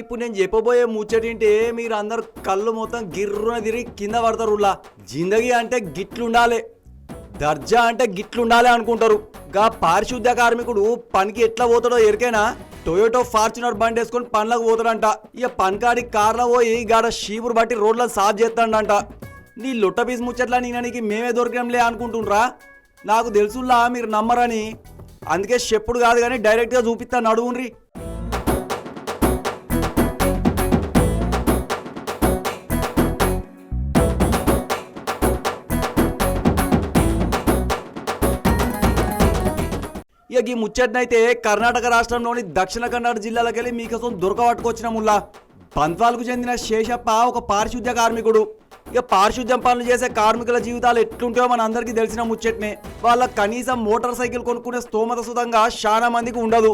ఇప్పుడు నేను చెప్పబోయే ముచ్చటింటే మీరు అందరు కళ్ళు మొత్తం గిర్రున తిరిగి కింద పడతారులా. జిందగీ అంటే గిట్లుండాలి, దర్జా అంటే గిట్లుండాలి అనుకుంటారు. గా పారిశుద్ధ్య కార్మికుడు పనికి ఎట్లా పోతాడో ఎరికేనా? టొయోటో ఫార్చునర్ బండి వేసుకొని పనులకు పోతాడంట. ఇక పనికాడికి కార్లో పోయి గాడ షీపురు బట్టి రోడ్లను సాఫ్ చేస్తాడంట. నీ లొట్ట పీస్ ముచ్చట్లా నీకు మేమే దొరికినంలే అనుకుంటుండ్రా? నాకు తెలుసులా మీరు నమ్మరని, అందుకే చెప్పుడు కాదు కానీ డైరెక్ట్గా చూపిస్తా నడువుండ్రి. ఇక ఈ ముచ్చట్నైతే కర్ణాటక రాష్ట్రంలోని దక్షిణ కన్నడ జిల్లాలకు వెళ్ళి మీకోసం దొరకబట్టుకొచ్చిన ముల్లా. బంత్వాల్కు చెందిన శేషప్ప ఒక పారిశుద్ధ్య కార్మికుడు. ఇక పారిశుద్ధ్యం పనులు చేసే కార్మికుల జీవితాలు ఎట్లుంటాయో మన అందరికీ తెలిసిన ముచ్చట్నే. వాళ్ళ కనీసం మోటార్ సైకిల్ కొనుక్కునే స్తోమత సుతంగా చాలా మందికి ఉండదు.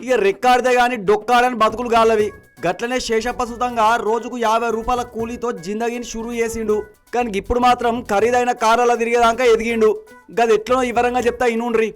ఇక రెక్కాడితే గాని డొక్కాడని బతుకులు గాలవి. గట్లనే శేషప్ప సుతంగా రోజుకు 50 రూపాయల కూలీతో జిందగీని షురూ చేసిండు. కానీ ఇప్పుడు మాత్రం ఖరీదైన కార్ల తిరిగేదాకా ఎదిగిండు. గది ఎట్లనో వివరంగా చెప్తా ఇనుండ్రి.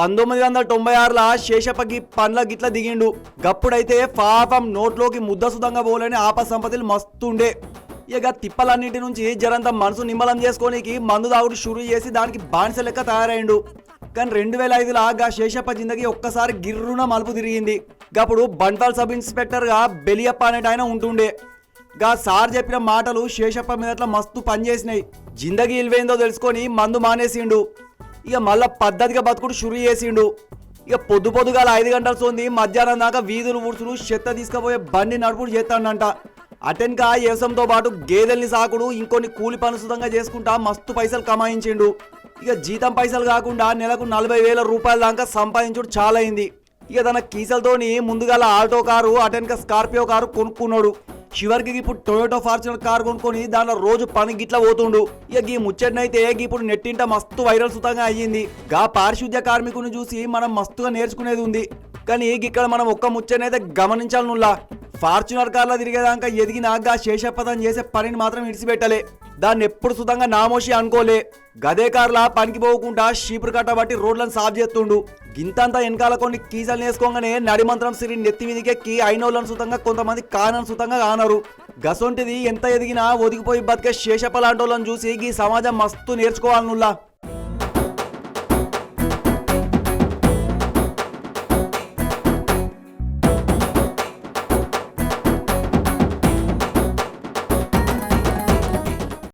1996లా శేషప్పకి పండ్ల గిట్ల దిగిండు. గప్పుడైతే పాపం నోట్లోకి ముద్ద సుతంగా పోలేని ఆపసంపత్తులు మస్తుండే. ఇక తిప్పలన్నింటి నుంచి జరంత మనసు నిమ్మలం చేసుకోనికి మందు దాగుడు షురూ చేసి దానికి బానిస లెక్క తయారైండు. కానీ 2005లా గా శేషప్ప జిందగీ ఒక్కసారి గిర్రున మలుపు తిరిగింది. గప్పుడు బంట్వాల్ సబ్ ఇన్స్పెక్టర్గా బెలియప్ప అనేట ఆయన ఉంటుండే. గా సార్ చెప్పిన మాటలు శేషప్ప మీదట్లా మస్తు పనిచేసినాయి. జిందగీ ఇల్వేందో తెలుసుకొని మందు మానేసిండు. ఇక మళ్ళా పద్ధతిగా బతుకుడు షురూ చేసిండు. ఇక పొద్దుగాల 5 గంటల సోంది మధ్యాహ్నం దాకా వీధులు ఊడ్చులు చెత్త తీసుకుపోయే బండి నడుపుడు చేస్తాడంట. అటెన్కా వ్యవసాయంతో పాటు గేదెల్ని సాకుడు ఇంకొన్ని కూలి పనుసుతంగా చేసుకుంటా మస్తు పైసలు కమాయించిండు. ఇక జీతం పైసలు కాకుండా నెలకు 40,000 రూపాయల దాకా సంపాదించుడు చాలా అయింది. ఇక తన కీసలతోని ముందుగాల ఆల్టో కారు అటెన్కా స్కార్పియో కారు కొనుక్కున్నాడు. చివరికి ఇప్పుడు టొయోటో ఫార్చునర్ కార్ కొనుక్కొని దానిలో రోజు పని గిట్లా పోతుండు. ఇక ఈ ముచ్చటనైతే ఇప్పుడు నెట్టింట మస్తు వైరల్ సుతంగా అయ్యింది. గా పారిశుద్ధ్య కార్మికుని చూసి మనం మస్తుగా నేర్చుకునేది ఉంది. కానీ ఇక్కడ మనం ఒక్క ముచ్చటనైతే గమనించాలనుల్లా. ఫార్చునర్ కార్లో తిరిగేదాకా ఎదిగినాగా శేషప్పతం చేసే పనిని మాత్రం ఇడిచిపెట్టలే. దాన్ని ఎప్పుడు సుతంగా నామోషి అనుకోలే. గదే కార్లా పనికి పోకుండా షీపురు కట్టబట్టి రోడ్లను సాఫ్ చేస్తుండు. గింతంతా వెనకాల కొన్ని కీసలు నేసుకోగానే నడిమంత్రం సిరి నెత్తి మీదికెక్కి అయినోళ్ళను సుతంగా కొంతమంది కానని సుతంగా కానరు. గసొంటిది ఎంత ఎదిగినా ఒదిగిపోయి బతికే శేషప్ప లాంటి వాళ్ళని చూసి ఈ సమాజం మస్తు నేర్చుకోవాలనుల్లా.